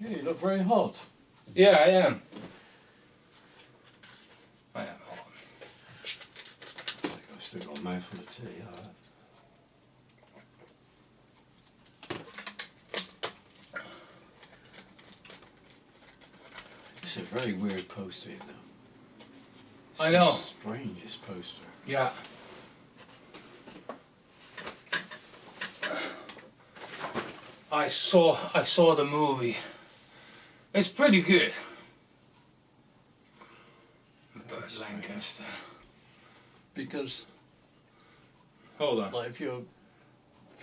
Yeah, you look very hot. Yeah, I am. I am hot. I think I've still got a mouthful of tea. All right. It's a very weird poster, you know. I know. It's the strangest poster. Yeah. I saw the movie. It's pretty good. But Lancaster. Because, Hold on. like, if you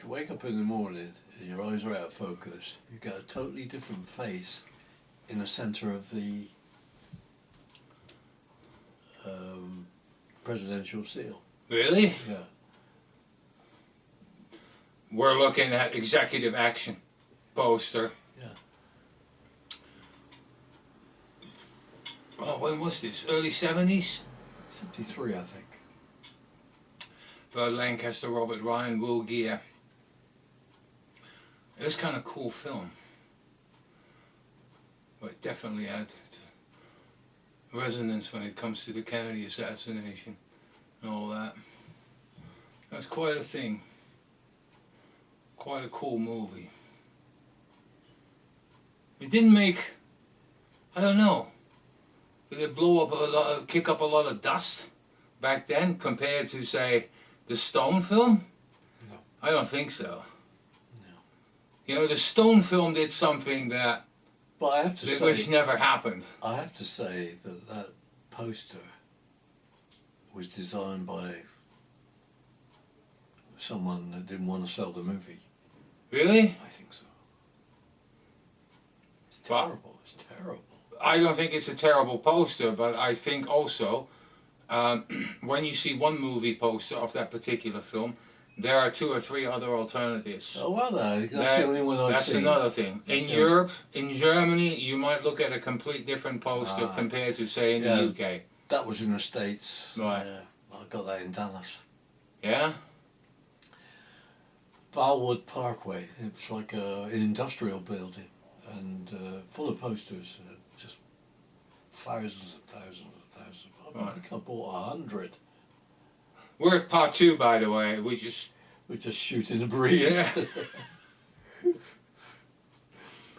wake up in the morning and your eyes are out of focus, you get a totally different face in the centre of the presidential seal. Really? Yeah. We're looking at executive action poster. Yeah. Oh, when was this? Early 70s? 73, I think. Burt Lancaster, Robert Ryan, Will Geer. It was kind of cool film. But it definitely had resonance when it comes to the Kennedy assassination and all that. That's quite a thing. Quite a cool movie. It didn't make, I don't know, did it blow up a lot, kick up a lot of dust back then compared to, say, the Stone film? No. I don't think so. No. You know, the Stone film did something that But I have to say, which never happened. I have to say that that poster was designed by someone that didn't want to sell the movie. Really? I think so. It's Well- terrible. It's terrible. I don't think it's a terrible poster, but I think also when you see one movie poster of that particular film, there are 2 or 3 other alternatives. Oh well, that's That- the only one I've That's seen. another thing. That's In the- Europe, in Germany, you might look at a complete different poster Ah. compared to, say, in Yeah. the UK. That was in the States. Right. I got that in Dallas. Yeah? Valwood Parkway. It was like an industrial building and full of posters. Just thousands and thousands and thousands. I Right. think I bought 100. We're at part 2, by the way. We just... We just shoot in the breeze. Yeah.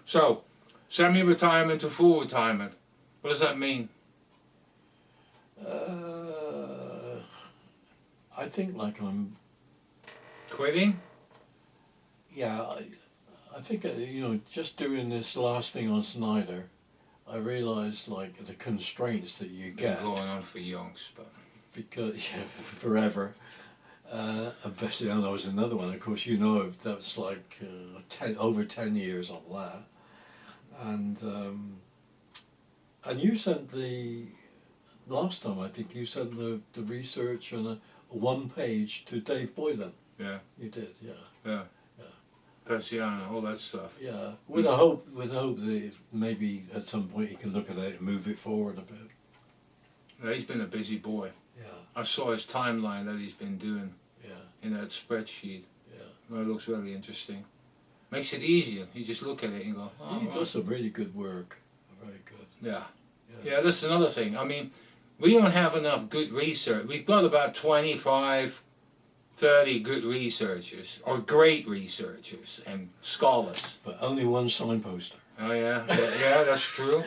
So, semi-retirement to full retirement. What does that mean? I think like I'm. Quitting? Yeah, I think just doing this last thing on Snyder, I realised like the constraints that you Been get going on for yonks, but... because forever. And Vestiano was another one. Of course, that was like over 10 years on that, and you sent the last time I think you sent the research on a 1 page to Dave Boylan. Yeah. You did, yeah. Yeah. Yeah. Persiana, all that stuff. Yeah, with a hope that maybe at some point he can look at it and move it forward a bit. Yeah, he's been a busy boy. Yeah, I saw his timeline that he's been doing yeah, in that spreadsheet. yeah. That looks very interesting. Makes it easier. You just look at it and go, oh, He right. does some really good work. Very good. Yeah. Yeah. Yeah, that's another thing. I mean, we don't have enough good research. We've got about 25, 30 good researchers, or great researchers and scholars. But only one signposter. Oh yeah, yeah, that's true.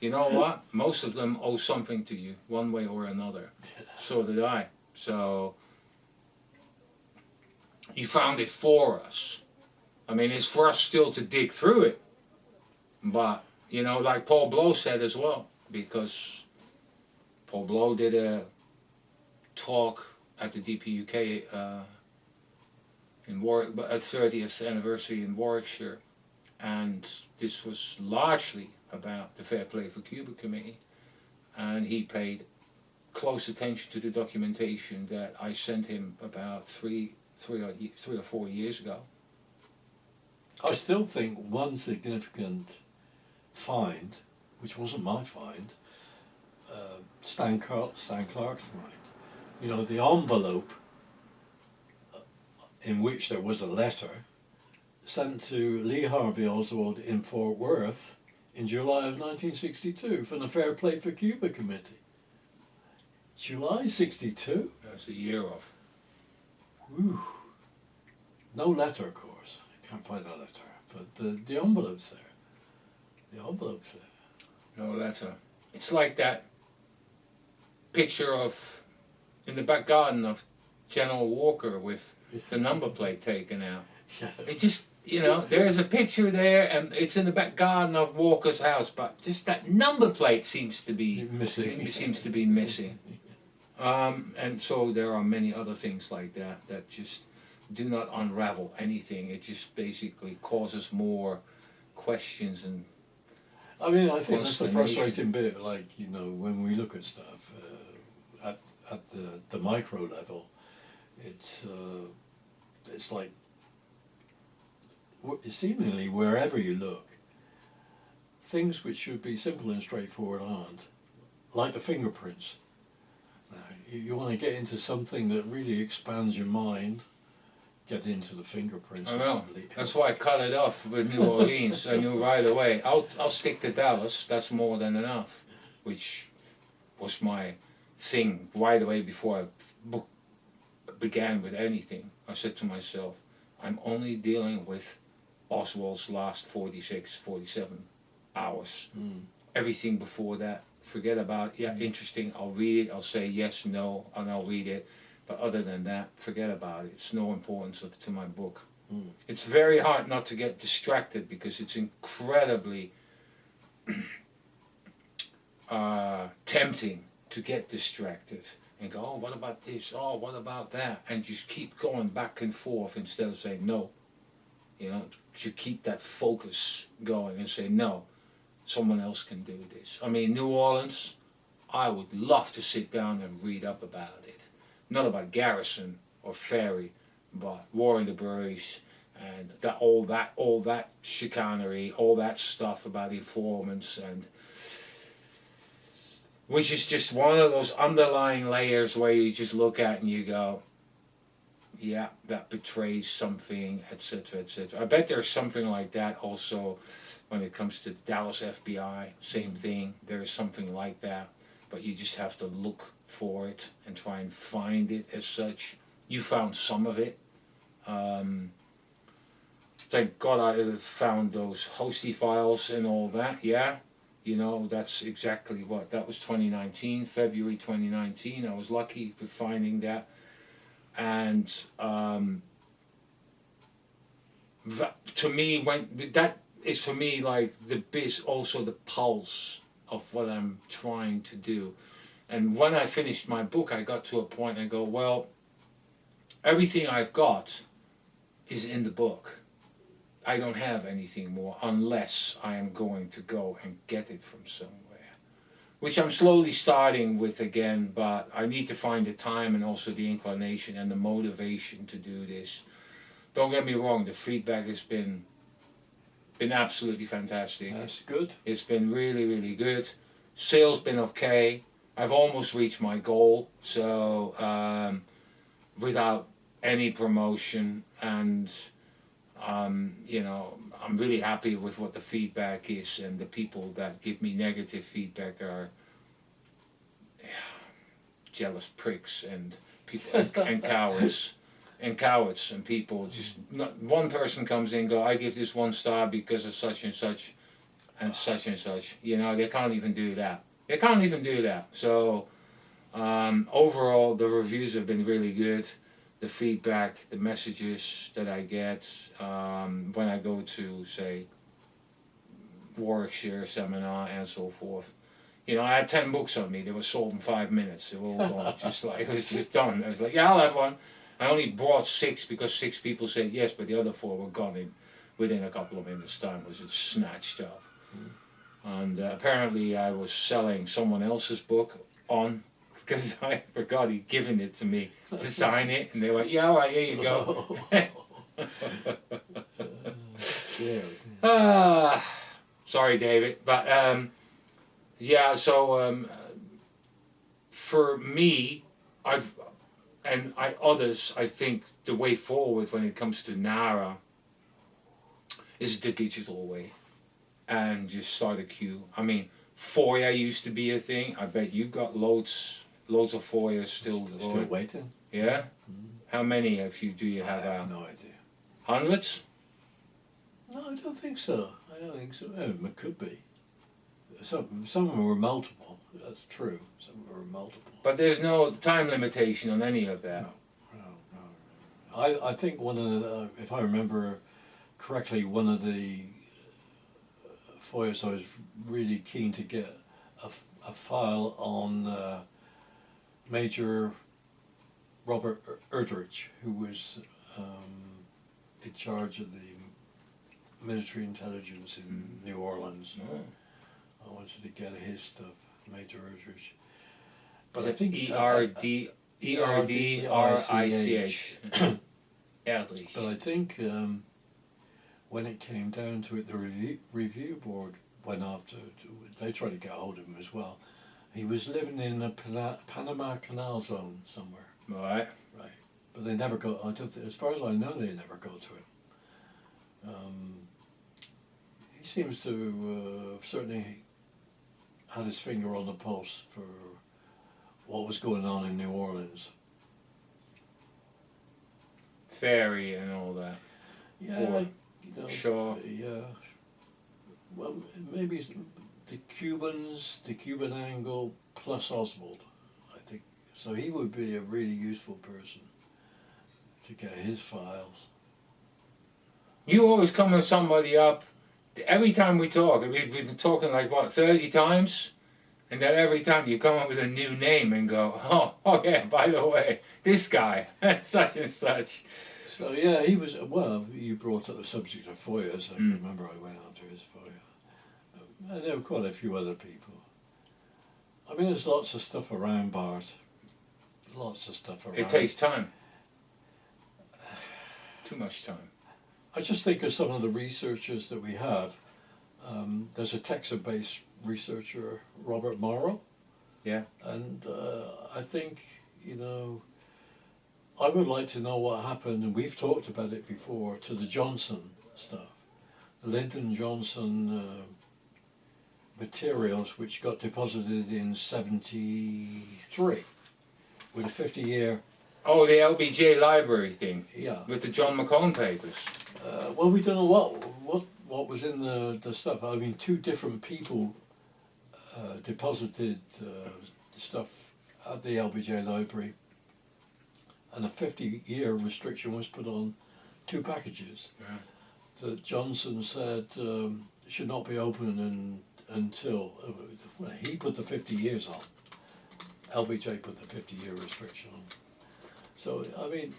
You know what? Most of them owe something to you, one way or another. So did I. So you found it for us. I mean, it's for us still to dig through it. But, like Paul Blow said as well, because Paul Blow did a talk at the DPUK in Warwick, at 30th anniversary in Warwickshire, and this was largely about the Fair Play for Cuba Committee, and he paid close attention to the documentation that I sent him about three or 4 years ago. I still think one significant find, which wasn't my find, Stan Clark's find. The envelope in which there was a letter sent to Lee Harvey Oswald in Fort Worth in July of 1962 from the Fair Play for Cuba Committee. July 62? That's a year off. Ooh. No letter, of course. I can't find that letter. But the envelope's there. The envelope's there. No letter. It's like that picture of in the back garden of General Walker with the number plate taken out. Yeah. It just, you know, there's a picture there and it's in the back garden of Walker's house, but just that number plate seems to be Missing. Seems to be missing. And so there are many other things like that that just do not unravel anything. It just basically causes more questions and I mean, I think that's the consternation. frustrating bit. Like, you know, when we look at stuff at the micro level, it's like seemingly wherever you look, things which should be simple and straightforward aren't. Like the fingerprints. Now, you want to get into something that really expands your mind. Get into the fingerprints. I know. That's why I cut it off with New Orleans. I knew right away. I'll stick to Dallas. That's more than enough, which was my thing right away before I began with anything. I said to myself, I'm only dealing with Oswald's last 46, 47 hours. Everything before that, forget about. Yeah, interesting. I'll read it. I'll say yes, no, and I'll read it. But other than that, forget about it. It's no importance to my book. It's very hard not to get distracted because it's incredibly tempting to get distracted and go, oh, what about this? Oh, what about that? And just keep going back and forth instead of saying no. You know, to keep that focus going and say, no, someone else can do this. I mean, New Orleans, I would love to sit down and read up about it. Not about Garrison or Ferry, but War in the Bruce and all that chicanery, all that stuff about informants, and which is just one of those underlying layers where you just look at and you go, yeah, that betrays something, etc., etc. I bet there's something like that also when it comes to the Dallas FBI. Same thing. There is something like that, but you just have to look for it and try and find it as such. You found some of it. Thank God I found those hosty files and all that. Yeah, you know, that's exactly what that was. 2019, February 2019. I was lucky for finding that, and that to me that is for me like also the pulse of what I'm trying to do. And when I finished my book, I got to a point I go, well, everything I've got is in the book. I don't have anything more unless I am going to go and get it from somewhere. Which I'm slowly starting with again, but I need to find the time and also the inclination and the motivation to do this. Don't get me wrong, the feedback has been absolutely fantastic. That's good. It's been really, really good. Sales been okay. I've almost reached my goal, so without any promotion, and you know, I'm really happy with what the feedback is, and the people that give me negative feedback are jealous pricks and people and cowards. And cowards and people just not one person comes in and go, I give this 1 star because of such and such and such and such. You know, they can't even do that. They can't even do that. So overall the reviews have been really good. The feedback, the messages that I get when I go to say Warwickshire seminar and so forth. You know, I had 10 books on me. They were sold in 5 minutes. They were all gone. Just like, it was just done. I was like, yeah, I'll have one. I only brought 6 because 6 people said yes, but the other 4 were gone within a couple of minutes' time. Was just snatched up. And apparently I was selling someone else's book on because I forgot he'd given it to me to sign it, and they went, yeah, all right, here you go. Sorry, David, but yeah. So for me, I think the way forward when it comes to NARA is the digital way. and just start a queue. I mean, FOIA used to be a thing. I bet you've got loads of FOIA still waiting. Yeah? How many do you have I have out? no idea. Hundreds? No, I don't think so. I don't think so. It could be. Some of them were multiple. That's true. Some of them were multiple. But there's no time limitation on any of that. No. I think one of the, if I remember correctly, one of the FOIAs I was really keen to get a file on Major Robert Erdrich, who was in charge of the military intelligence in New Orleans. Oh. I wanted to get his stuff, Major Erdrich. But I think Erdrich. Erdrich. But I think when it came down to it, the review board went after. They tried to get hold of him as well. He was living in the Panama Canal zone somewhere. Right. Right. But they never got. I don't think, as far as I know, they never got to him. He seems to certainly had his finger on the pulse for what was going on in New Orleans. Ferry and all that. Yeah, Or you know, Shaw. Yeah. Well, maybe the Cuban angle plus Oswald, I think. So he would be a really useful person to get his files. You always come with somebody up. Every time we talk, we've been talking like, what, 30 times? And then every time you come up with a new name and go, oh yeah, by the way, this guy, such and such. So yeah, he was, well, you brought up the subject of FOIA, so I can remember I went after his FOIA. And there were quite a few other people. I mean, there's lots of stuff around, Bart. Lots of stuff around. It takes time. Too much time. I just think of some of the researchers that we have. There's a Texas-based researcher, Robert Morrow. Yeah. And I think, you know, I would like to know what happened, and we've talked about it before, to the Johnson stuff. The Lyndon Johnson materials, which got deposited in '73 with a 50-year. Oh, the LBJ library thing. Yeah. With the John McCone papers. Well, we don't know what was in the stuff. I mean, two different people deposited stuff at the LBJ library, and a 50-year restriction was put on two packages. Yeah. That Johnson said should not be open until well, he put the 50 years on. LBJ put the 50-year restriction on. So I mean,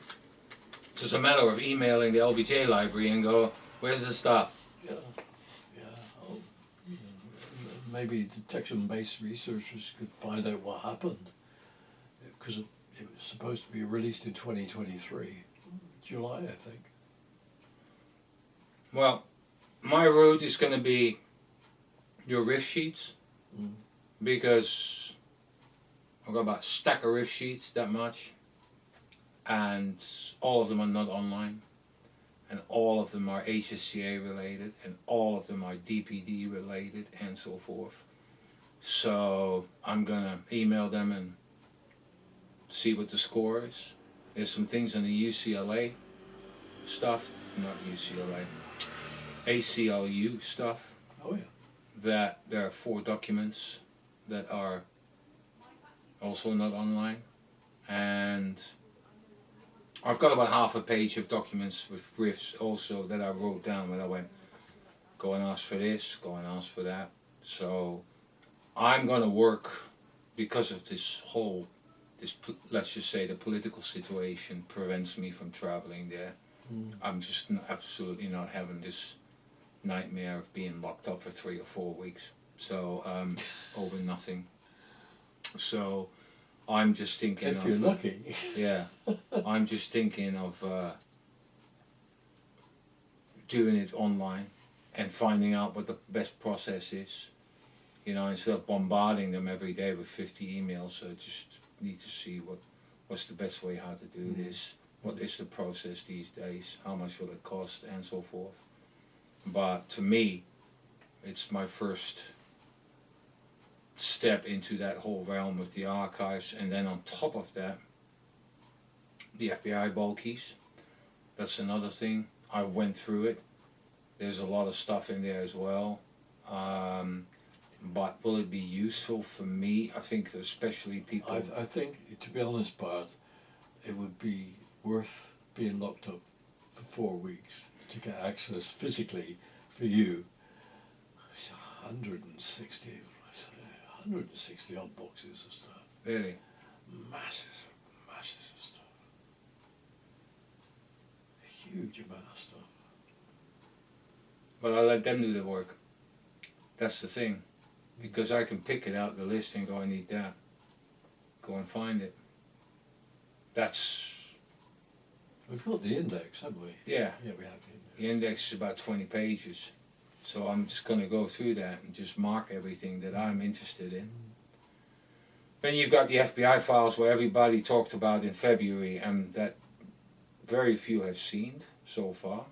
It's just a matter of emailing the LBJ library and go, where's the stuff? yeah. Oh, maybe the Texan-based researchers could find out what happened, because it was supposed to be released in 2023, July, I think. Well, my route is going to be your riff sheets, because I've got about a stack of riff sheets, that much, and all of them are not online, and all of them are HSCA related, and all of them are DPD related, and so forth. So I'm going to email them and see what the score is. There's some things on the UCLA stuff, not UCLA, ACLU stuff. Oh yeah. That there are 4 documents that are also not online, and I've got about half a page of documents with riffs also that I wrote down when I went, go and ask for this, go and ask for that. So I'm going to work, because of this whole, let's just say the political situation prevents me from traveling there. I'm just absolutely not having this nightmare of being locked up for 3 or 4 weeks, so over nothing. So I'm just thinking if you're lucky. Yeah, I'm just thinking of doing it online and finding out what the best process is. You know, instead of bombarding them every day with 50 emails, I just need to see what's the best way how to do this. What is the process these days? How much will it cost, and so forth. But to me, It's my first step into that whole realm with the archives, and then on top of that, the FBI bulkies. That's another thing. I went through it. There's a lot of stuff in there as well. But will it be useful for me? I think especially people... I think, to be honest, Bart, it would be worth being locked up for 4 weeks to get access physically for you. It's 160 odd boxes of stuff. Really? Masses of stuff. Huge amount of stuff. But I let them do the work. That's the thing. Because I can pick it out the list and go, I need that. Go and find it. That's... We've got the index, haven't we? Yeah. Yeah, we have the index. The index is about 20 pages. So I'm just going to go through that and just mark everything that I'm interested in. Then you've got the FBI files where everybody talked about in February and that very few have seen so far.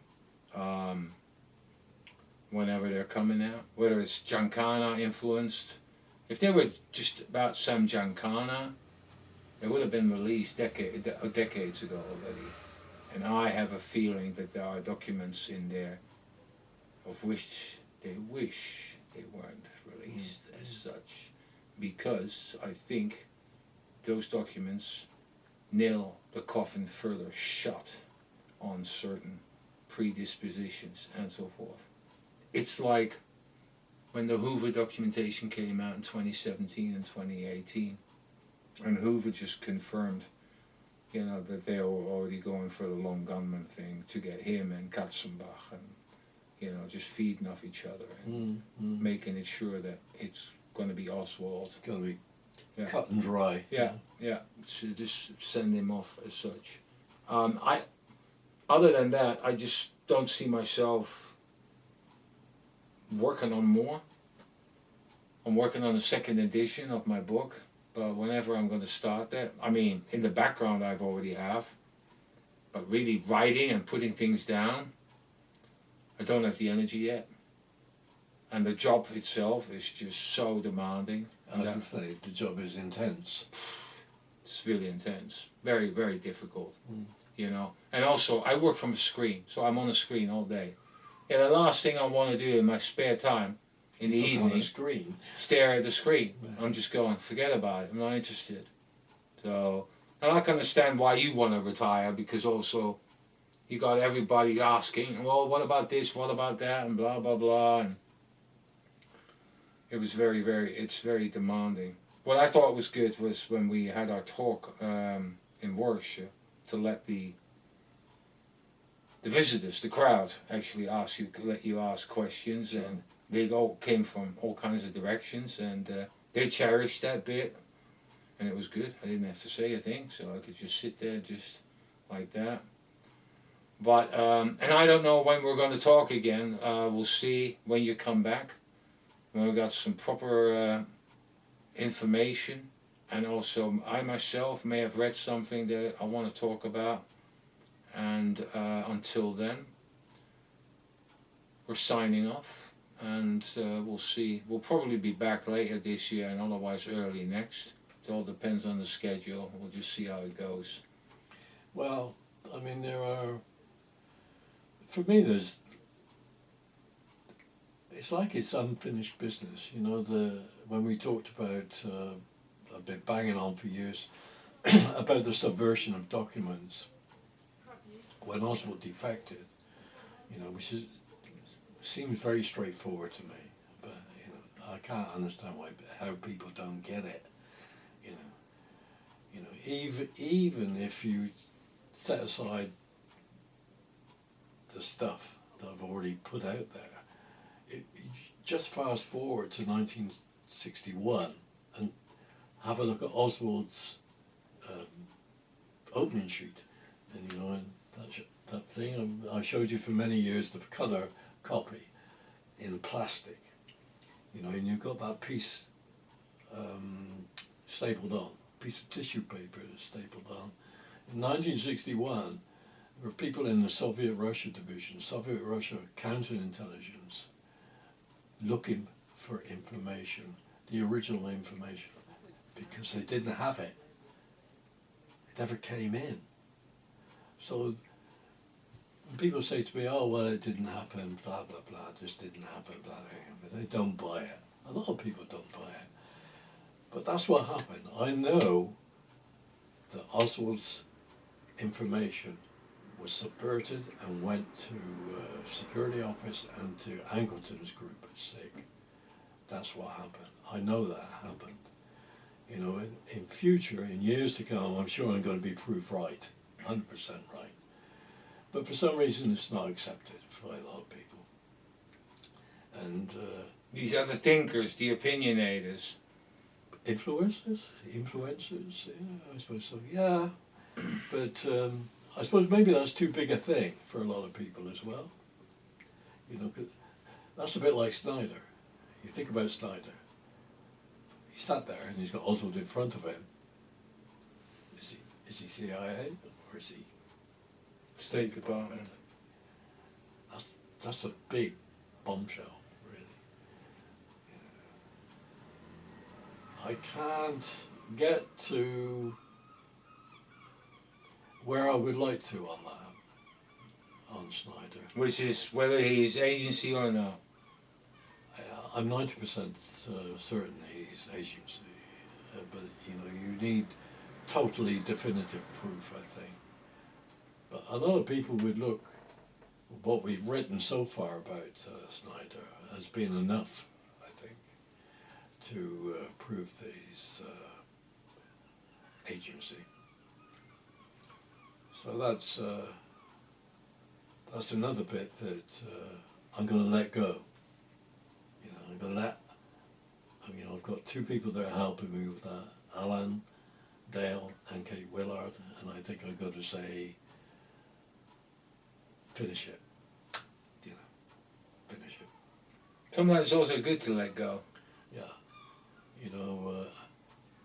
Whenever they're coming out, whether it's Giancana influenced. If they were just about Sam Giancana, they would have been released decades ago already. And I have a feeling that there are documents in there of which they wish they weren't released as such, because I think those documents nail the coffin further shut on certain predispositions and so forth. It's like when the Hoover documentation came out in 2017 and 2018, and Hoover just confirmed, you know, that they were already going for the lone gunman thing to get him and Katzenbach and, you know, just feeding off each other and making it sure that it's going to be Oswald. It's going to be cut and dry. Yeah. So just send him off as such. Other than that, I just don't see myself working on more. I'm working on a second edition of my book, but whenever I'm going to start that, I mean, in the background I've already have, but really writing and putting things down, I don't have the energy yet. And the job itself is just so demanding. I would say the job is intense. It's really intense. Very, very difficult. You know. And also, I work from a screen, so I'm on a screen all day. Yeah, the last thing I want to do in my spare time, in the evening, on a screen. Stare at the screen. Yeah. I'm just going, forget about it. I'm not interested. So, and I can understand why you want to retire, because also you got everybody asking, well, what about this? What about that? And blah blah blah. And it was it's very demanding. What I thought was good was when we had our talk in Warwickshire, to let the visitors, the crowd, actually let you ask questions, and they all came from all kinds of directions, and they cherished that bit, and it was good. I didn't have to say a thing, so I could just sit there just like that. But and I don't know when we're going to talk again. We'll see when you come back, when we got some proper information, and also I myself may have read something that I want to talk about. And until then, we're signing off, and we'll see. We'll probably be back later this year, and otherwise early next. It all depends on the schedule. We'll just see how it goes. Well, I mean, for me, it's like it's unfinished business. You know, when we talked about, I've been banging on for years, about the subversion of documents. When Oswald defected, you know, which seems very straightforward to me, but you know, I can't understand how people don't get it. You know, even if you set aside the stuff that I've already put out there, just fast forward to 1961 and have a look at Oswald's opening sheet, and you know. And that thing I showed you for many years, the colour copy in plastic, you know, and you've got that piece stapled on, piece of tissue paper stapled on. In 1961, there were people in the Soviet Russia division, Soviet Russia counterintelligence, looking for information, the original information, because they didn't have it. It never came in. So when people say to me, oh, well, it didn't happen, blah, blah, blah, this didn't happen, blah, blah, they don't buy it. A lot of people don't buy it. But that's what happened. I know that Oswald's information was subverted and went to security office and to Angleton's group, SIG. That's what happened. I know that happened. You know, in future, in years to come, I'm sure I'm going to be proved right, 100% right. But for some reason, it's not accepted by a lot of people. And these other thinkers, the opinionators. influencers, yeah, I suppose so, yeah. But I suppose maybe that's too big a thing for a lot of people as well. You know, 'cause that's a bit like Snyder. You think about Snyder. He sat there and he's got Oswald in front of him. Is he CIA or is he State Department? That's a big bombshell, really. Yeah. I can't get to where I would like to on that, on Snyder. Which is whether he's agency or not. I'm 90% certain he's agency, but you know, you need totally definitive proof, I think. But a lot of people would look what we've written so far about Snyder as being enough, I think, to prove that he's agency. So that's another bit that I'm going to let go. You know, I'm going to let. You know, I've got two people that are helping me with that: Alan, Dale, and Kate Willard, and I think I've got to say, finish it. You know, finish it. Sometimes it's also good to let go. Yeah. You know,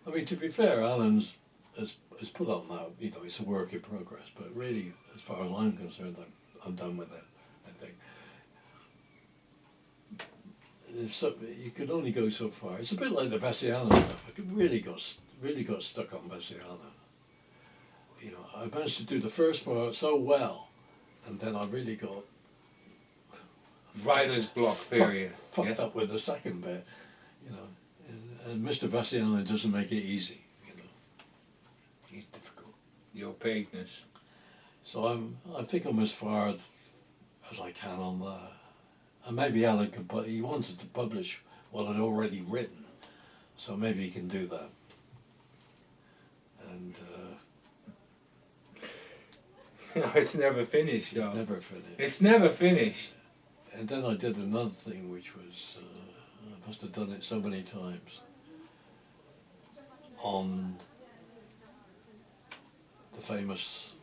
I mean, to be fair, Alan's has put on that. You know, it's a work in progress, but really, as far as I'm concerned, I'm done with it. I think. You could only go so far. It's a bit like the Vessiana stuff. I really got stuck on Vessiana. You know, I managed to do the first part so well, and then I really got Writer's block period. Fucked up with the second bit. You know, and Mr. Vessiana doesn't make it easy. You know, he's difficult. The opaqueness. So I think I'm as far as I can on that. And maybe Alan can he wanted to publish what I'd already written, so maybe he can do that. And No, it's never finished, though. it's never finished. It's never finished. And then I did another thing, which was I must have done it so many times. On the famous,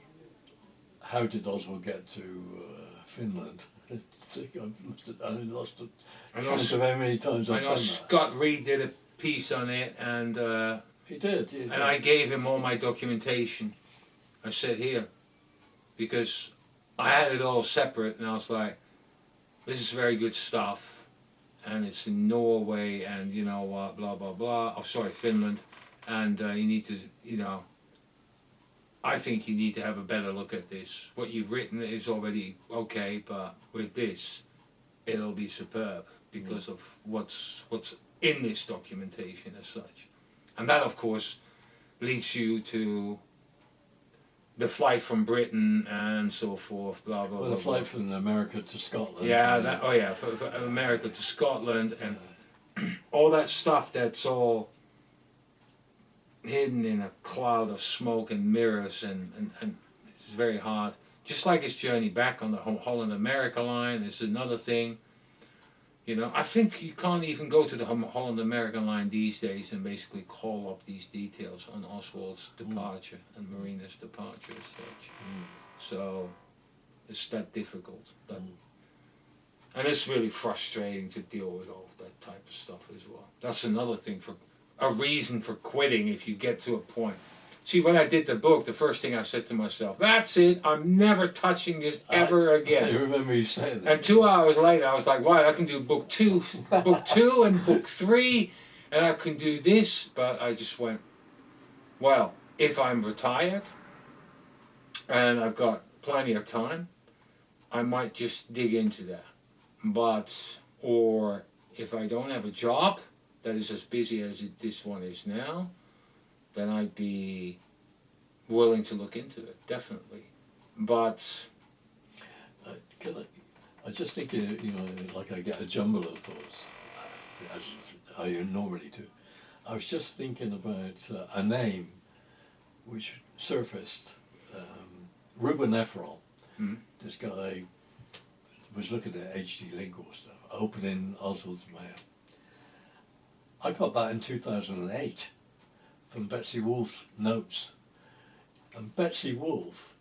how did Oswald get to Finland? I lost count of how many times I've I know done that. Scott Reed did a piece on it, and He did. and I gave him all my documentation. I said, here, because I had it all separate, and I was like, this is very good stuff, and it's in Norway, and you know what, blah blah blah. Oh, sorry, Finland, and you need to, you know. I think you need to have a better look at this. What you've written is already okay, but with this, it'll be superb because of what's in this documentation as such. And that, of course, leads you to the flight from Britain and so forth, blah, blah, Well, blah. the flight from America to Scotland. Yeah, for America to Scotland and all that stuff that's all hidden in a cloud of smoke and mirrors, and it's very hard. Just like his journey back on the Holland-America line is another thing. You know, I think you can't even go to the Holland-America line these days and basically call up these details on Oswald's departure and Marina's departure as such. So it's that difficult. And it's really frustrating to deal with all that type of stuff as well. That's another thing, for a reason for quitting if you get to a point See, when I did the book, the first thing I said to myself, that's it, I'm never touching this ever I again. remember you saying that. And 2 hours later, I was like, right, I can do book two and book 3, and I can do this. But I just went, well, if I'm retired and I've got plenty of time, I might just dig into that. But, or if I don't have a job that is as busy as this one is now, then I'd be willing to look into it, definitely. But I just think, like I get a jumble of thoughts, as I normally do. I was just thinking about a name which surfaced. Ruben Efron, this guy was looking at H.D. Lincoln stuff, opening Oswald's mail. I got that in 2008 from Betsy Wolfe's notes. And Betsy Wolfe,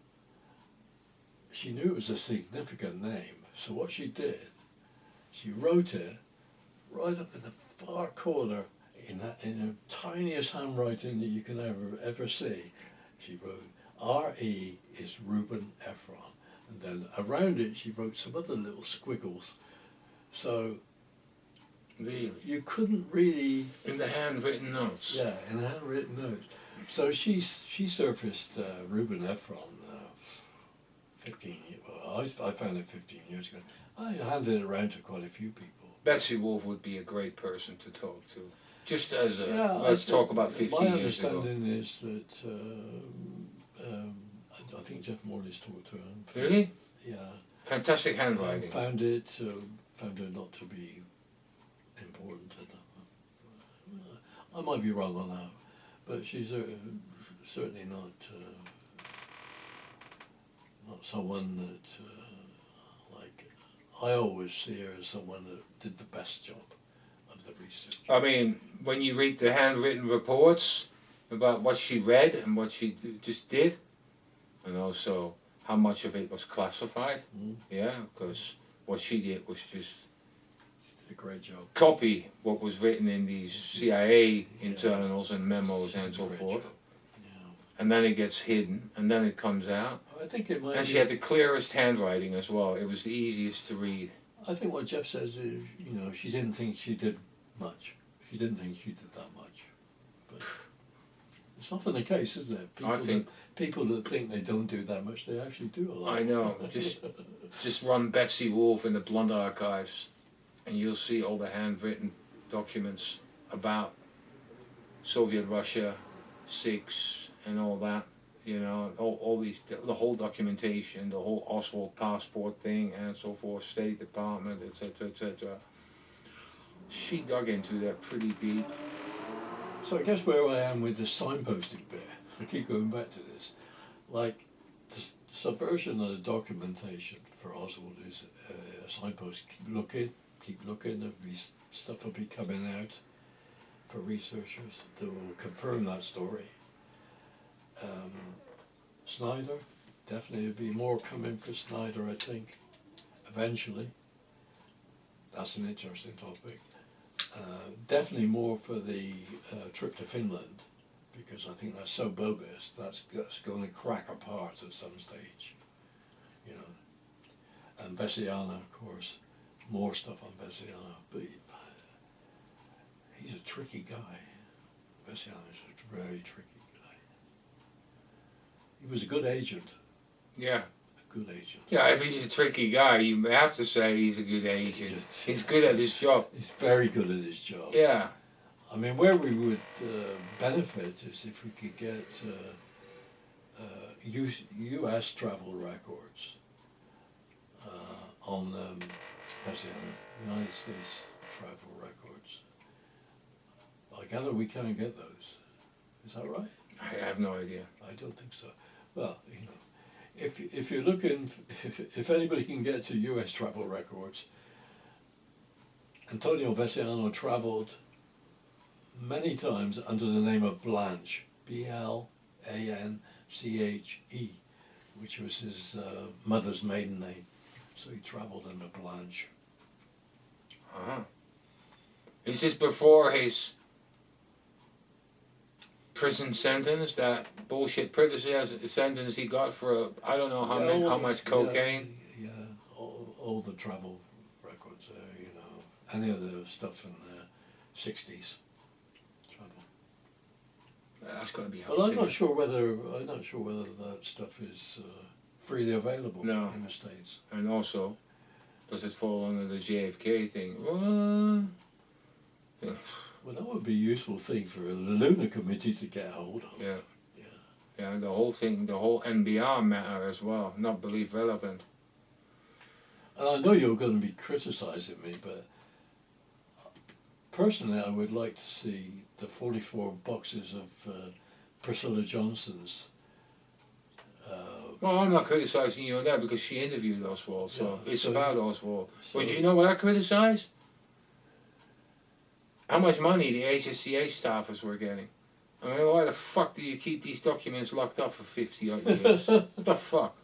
she knew it was a significant name, so what she did, she wrote it right up in the far corner in the tiniest handwriting that you can ever see. She wrote, R.E. is Ruben Efron. And then around it she wrote some other little squiggles. So really, you couldn't really... in the handwritten notes. Yeah, in the handwritten notes. So she surfaced Ruben Efron 15 years, well, I found it 15 years ago. I handed it around to quite a few people. Betsy Wolfe would be a great person to talk to. Just as a, Yeah, let's talk about 15 years ago. My understanding is that I think Jeff Morley's talked to him. Really? Yeah. Fantastic handwriting. Found it not to be important enough. I might be wrong on that, but she's certainly not someone that like I always see her as someone that did the best job of the research. I mean, when you read the handwritten reports about what she read and what she just did, and also how much of it was classified, yeah, because what she did was just a great job. Copy what was written in these CIA internals and memos and so forth. And then it gets hidden, and then it comes out. I think it might. And she had the clearest handwriting as well. It was the easiest to read. I think what Jeff says is, she didn't think she did much. She didn't think she did that much. But it's often the case, isn't it? People that think they don't do that much, they actually do a lot. I know. Just run Betsy Wolfe in the Blunt Archives, and you'll see all the handwritten documents about Soviet Russia, SIX, and all that, all these, the whole documentation, the whole Oswald passport thing, and so forth, State Department, etc., etc. She dug into that pretty deep. So I guess where I am with the signposting bit, I keep going back to this, like the subversion of the documentation for Oswald is a signpost. Keep looking, there'll be stuff will be coming out for researchers that will confirm that story. Snyder, definitely there'll be more coming for Snyder, I think, eventually. That's an interesting topic. Definitely more for the trip to Finland, because I think that's so bogus, that's going to crack apart at some stage, And Bessiana, of course, more stuff on Bessiana, but he's a tricky guy. Bessiana is a very tricky guy. He was a good agent. Yeah. A good agent. Yeah, if he's a tricky guy, you have to say he's a good agent. He's good at his job. He's very good at his job. Yeah. I mean, where we would benefit is if we could get U.S. travel records on United States travel records. I gather we can't get those. Is that right? I have no idea. I don't think so. Well, if you're looking, if anybody can get to U.S. travel records, Antonio Veciano traveled many times under the name of Blanche, Blanche, which was his mother's maiden name. So he traveled under Blanche. Uh-huh. Is this before his prison sentence, that bullshit prison sentence he got for I don't know how much cocaine. Yeah, all the travel records, you know, any of the stuff in the 60s travel. That's got to be. Well, I'm not sure whether that stuff is freely available in the States. And also, does it fall under the JFK thing? Well, yeah. Well, that would be a useful thing for the Lunar Committee to get hold of. Yeah. Yeah, the whole thing, the whole NBR matter as well, not belief relevant. And I know you're going to be criticising me, but personally I would like to see the 44 boxes of Priscilla Johnson's. Well, I'm not criticising you on that because she interviewed Oswald, so it's about Oswald. So, But you know what I criticise? How much money the HSCA staffers were getting. I mean, why the fuck do you keep these documents locked up for 50 odd years? What the fuck?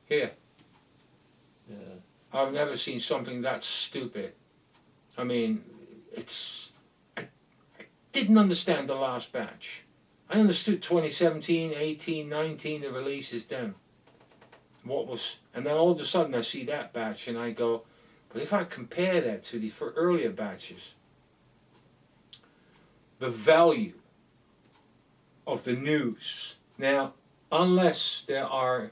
Here. Yeah. I've never seen something that stupid. I mean, I didn't understand the last batch. I understood 2017, 18, 19, the releases then. And then all of a sudden I see that batch and I go, but if I compare that to the earlier batches, the value of the news. Now, unless there are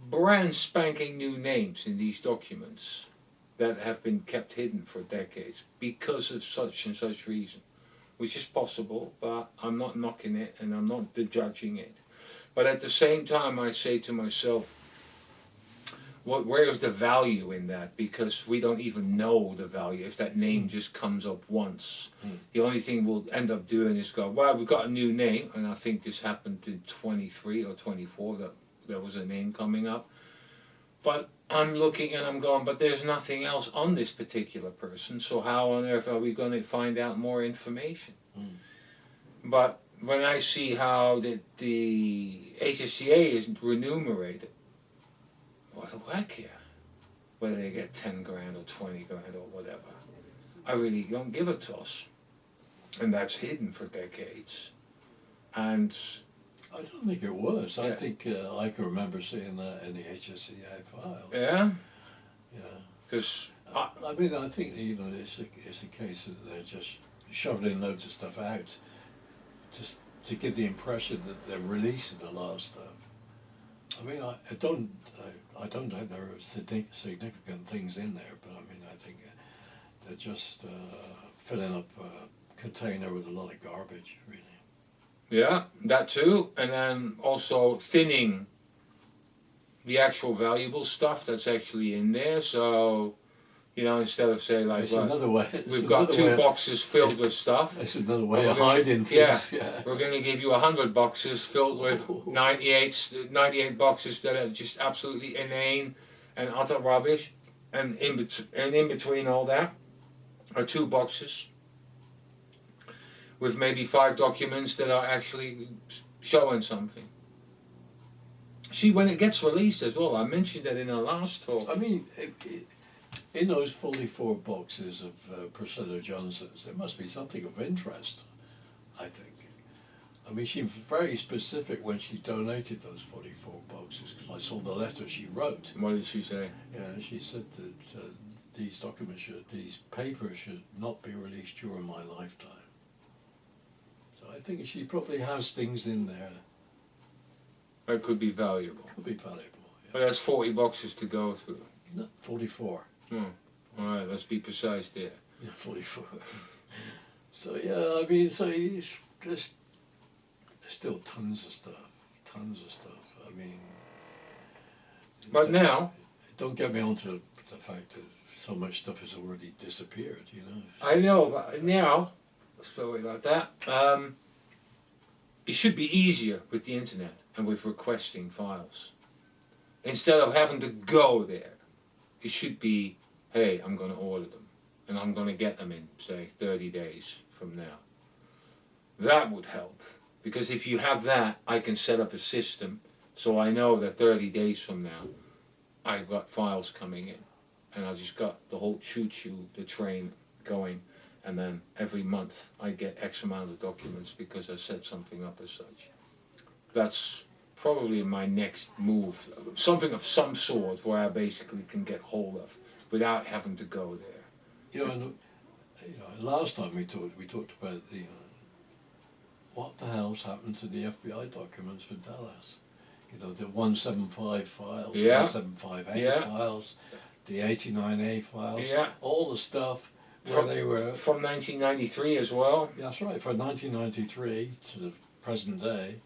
brand spanking new names in these documents that have been kept hidden for decades because of such and such reason, which is possible, but I'm not knocking it and I'm not judging it. But at the same time, I say to myself, where's the value in that? Because we don't even know the value if that name just comes up once. The only thing we'll end up doing is go, well, we've got a new name, and I think this happened in 23 or 24 that there was a name coming up. But I'm looking and I'm going, but there's nothing else on this particular person, so how on earth are we going to find out more information? But when I see how the HSCA is remunerated, what do I care whether they get 10 grand or 20 grand or whatever? I really don't give a toss. And that's hidden for decades. And I don't think it was. I think I can remember seeing that in the HSCA files. Yeah? Yeah. Because I mean, I think, you know, it's a case that they're just shoveling loads of stuff out just to give the impression that they're releasing a lot of stuff. I mean, I don't think there are significant things in there, but I mean, I think they're just filling up a container with a lot of garbage, really. yeah, that too. And then also thinning the actual valuable stuff that's actually in there. So, you know, instead of say like, we've got 2 boxes filled with stuff. It's another way of hiding things. Yeah, we're going to give you 100 boxes filled with 98 boxes that are just absolutely inane and utter rubbish. And in between all that are 2 boxes with maybe 5 documents that are actually showing something. See, when it gets released as well, I mentioned that in our last talk. I mean, in those 44 boxes of Priscilla Johnson's, there must be something of interest, I think. I mean, she was very specific when she donated those 44 boxes, because I saw the letter she wrote. What did she say? Yeah, she said that these papers should not be released during my lifetime. So I think she probably has things in there. That could be valuable. Could be valuable, yeah. But that's 40 boxes to go through. No, 44. Alright, let's be precise there. Yeah, 44. So yeah, I mean, so there's still tons of stuff. I mean... But now... Don't get me onto the fact that so much stuff has already disappeared, you know. I know, but now, sorry about that, it should be easier with the internet and with requesting files. Instead of having to go there, it should be, hey, I'm going to order them, and I'm going to get them in, say, 30 days from now. That would help, because if you have that, I can set up a system so I know that 30 days from now, I've got files coming in, and I just got the whole choo-choo, the train going, and then every month I get X amount of documents because I set something up as such. That's probably my next move, something of some sort where I basically can get hold of without having to go there. You know, and, last time we talked about the what the hell's happened to the FBI documents for Dallas. You know, the 175 files, Yeah. 175A Yeah. files, the 89A files, Yeah. all the stuff where they were. From 1993 as well. That's right, from 1993 to the present day,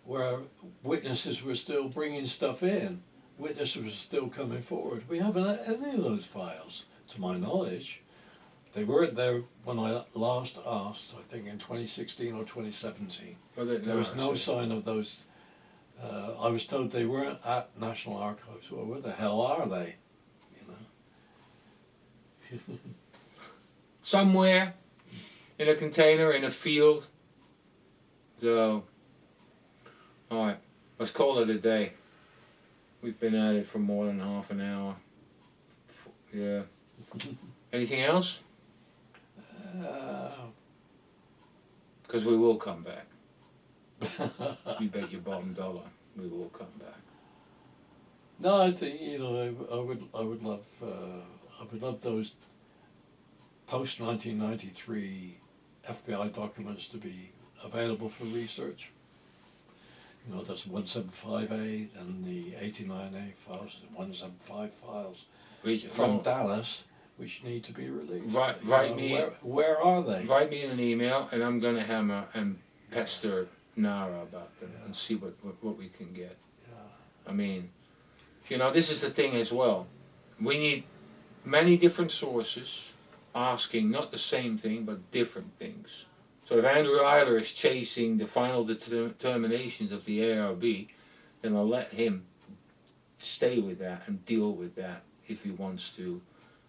where witnesses were still bringing stuff in, witnesses were still coming forward. We haven't had any of those files, to my knowledge. They weren't there when I last asked, I think in 2016 or 2017. Well, There was no sign of those. I was told they weren't at National Archives. Well, where the hell are they? You know. Somewhere in a container in a field. So, all right, let's call it a day. We've been at it for more than half an hour. Yeah. Anything else? Because we will come back. You bet your bottom dollar, we will come back. No, I think I would love those post 1993 FBI documents to be available for research. You know, that's 175A and the 89A files, the 175 files from Dallas, which need to be released. Write me. Where are they? Write me in an email, and I'm gonna hammer and pester Nara about them and see what we can get. Yeah. I mean, this is the thing as well. We need many different sources asking not the same thing but different things. So if Andrew Eiler is chasing the final determinations of the ARB, then I'll let him stay with that and deal with that if he wants to,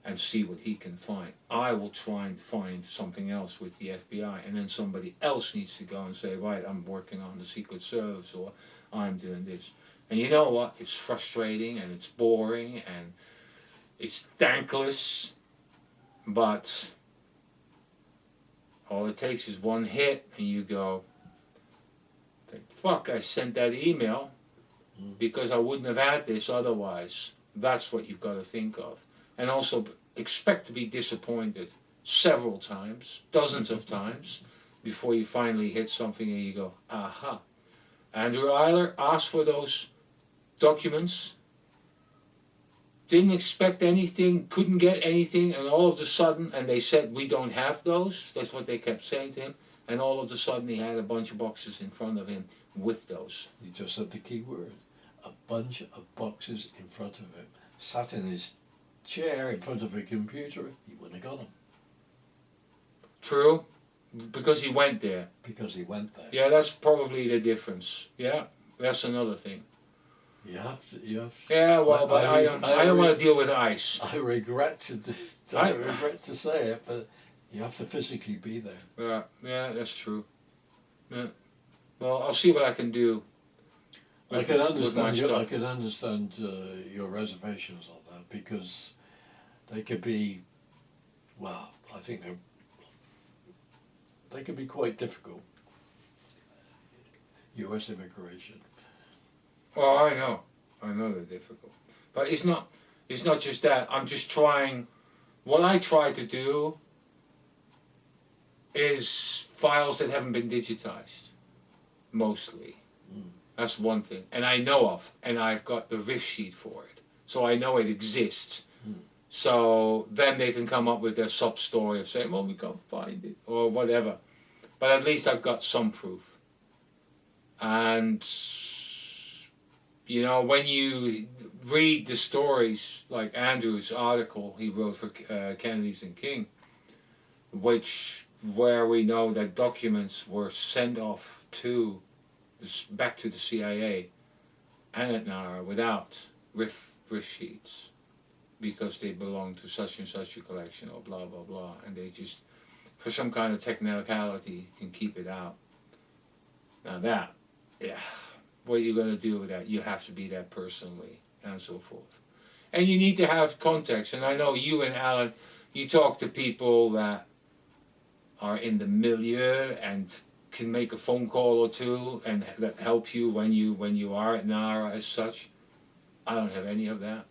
and see what he can find. I will try and find something else with the FBI, and then somebody else needs to go and say, right, I'm working on the Secret Service, or I'm doing this. And you know what? It's frustrating, and it's boring, and it's thankless, but all it takes is one hit, and you go, fuck, I sent that email because I wouldn't have had this otherwise. That's what you've got to think of. And also expect to be disappointed several times, dozens of times, before you finally hit something and you go, aha. Andrew Eiler asked for those documents, didn't expect anything, couldn't get anything, and all of a sudden, and they said, we don't have those. That's what they kept saying to him. And all of a sudden he had a bunch of boxes in front of him with those. You just said the key word. A bunch of boxes in front of him. Sat in his chair in front of a computer, he wouldn't have got them. True, because he went there. Because he went there. Yeah, that's probably the difference. Yeah, that's another thing. You have to. Yeah, well, but I don't want to deal with ice. I regret to say it, but you have to physically be there. Yeah, that's true. Yeah. Well, I'll see what I can do. I can understand your reservations on that, because they could be, well, I think they could be quite difficult. U.S. immigration. Oh, I know they're difficult, but it's not just that. I'm just trying. What I try to do is files that haven't been digitized, mostly. That's one thing, and I know of, and I've got the riff sheet for it, so I know it exists. So then they can come up with their sub story of saying, well, we can't find it, or whatever. But at least I've got some proof. And when you read the stories, like Andrew's article he wrote for Kennedy's and King, where we know that documents were sent off back to the CIA and at NARA without riff sheets, because they belong to such and such a collection or blah blah blah, and they just, for some kind of technicality, can keep it out. Now that, what are you going to do with that? You have to be there personally, and so forth. And you need to have context. And I know you and Alan, you talk to people that are in the milieu and can make a phone call or two and that help you when you are at Nara as such. I don't have any of that.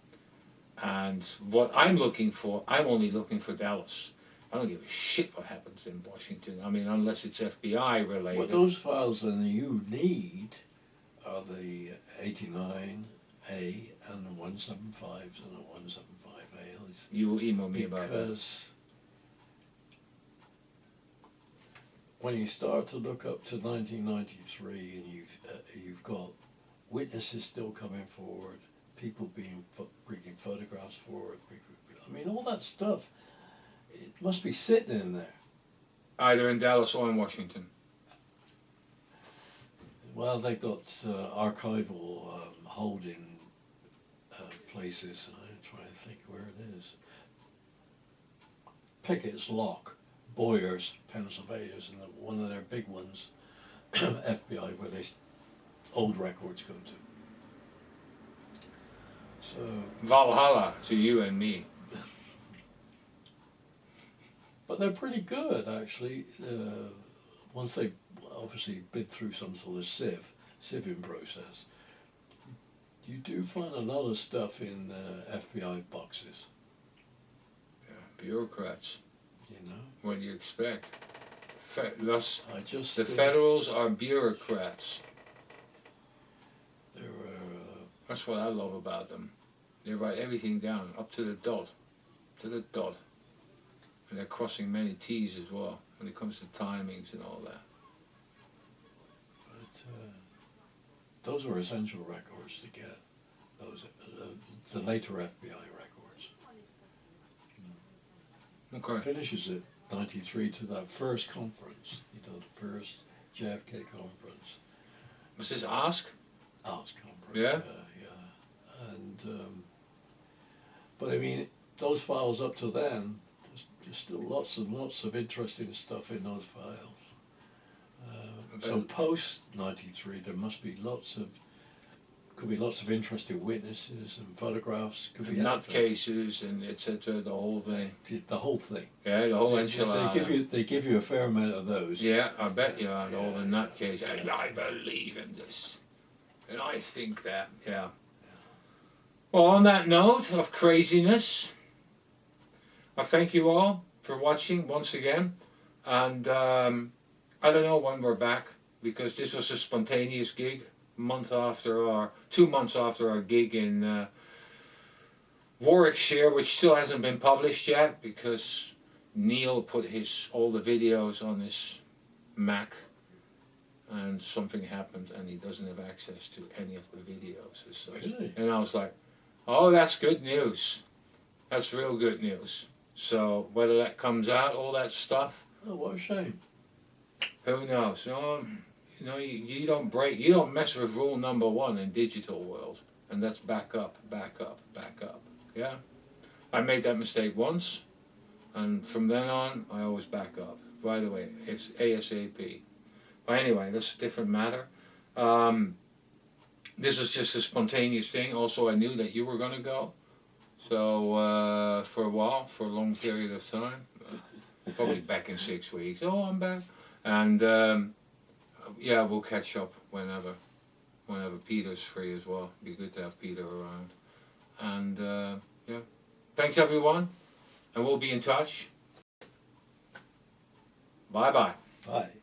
And what I'm looking for, I'm only looking for Dallas. I don't give a shit what happens in Washington. I mean, unless it's FBI related. What those files then you need are the 89A and the 175s and the 175As. You will email me about that. Because when you start to look up to 1993 and you've got witnesses still coming forward, people bringing photographs forward, I mean all that stuff, it must be sitting in there. Either in Dallas or in Washington. Well, they've got archival holding places. I'm trying to think where it is. Pickett's Lock, Boyers, Pennsylvania, and one of their big ones, FBI, where old records go to. So Valhalla to you and me. But they're pretty good, actually. Once they obviously bid through some sort of sieving process, you do find a lot of stuff in FBI boxes. Yeah, bureaucrats. You know. What do you expect? The Federals are bureaucrats. They're. That's what I love about them. They write everything down up to the dot, and they're crossing many T's as well when it comes to timings and all that. But those were essential records to get. Those the later FBI records. Okay. Finishes at 93 to that first conference. You know, the first JFK conference. Was this Ask? Arts conference. Yeah. Yeah. And but I mean, those files up to then, there's still lots and lots of interesting stuff in those files. So post 93, there must be could be lots of interesting witnesses and photographs. Could be nutcases and etc. The whole thing. The whole thing. Yeah, the whole enchilada. They give you a fair amount of those. Yeah, I bet you are. All the nutcase. And I believe in this, and I think that. Yeah. Well, on that note of craziness, I thank you all for watching once again, and I don't know when we're back because this was a spontaneous gig. 2 months after our gig in Warwickshire, which still hasn't been published yet because Neil put all the videos on his Mac and something happened and he doesn't have access to any of the videos as such. Really? And I was like, oh, that's good news. That's real good news. So whether that comes out, all that stuff. Oh, what a shame. Who knows? You know, you don't mess with rule number 1 in digital world, and that's back up, back up, back up. Yeah, I made that mistake once, and from then on, I always back up right away. It's ASAP. But anyway, that's a different matter. This was just a spontaneous thing. Also, I knew that you were gonna go, so for a while, for a long period of time, probably back in 6 weeks. Oh, I'm back, and. Yeah, we'll catch up whenever Peter's free as well. Be good to have Peter around. And yeah, thanks everyone, and we'll be in touch. Bye-bye. Bye.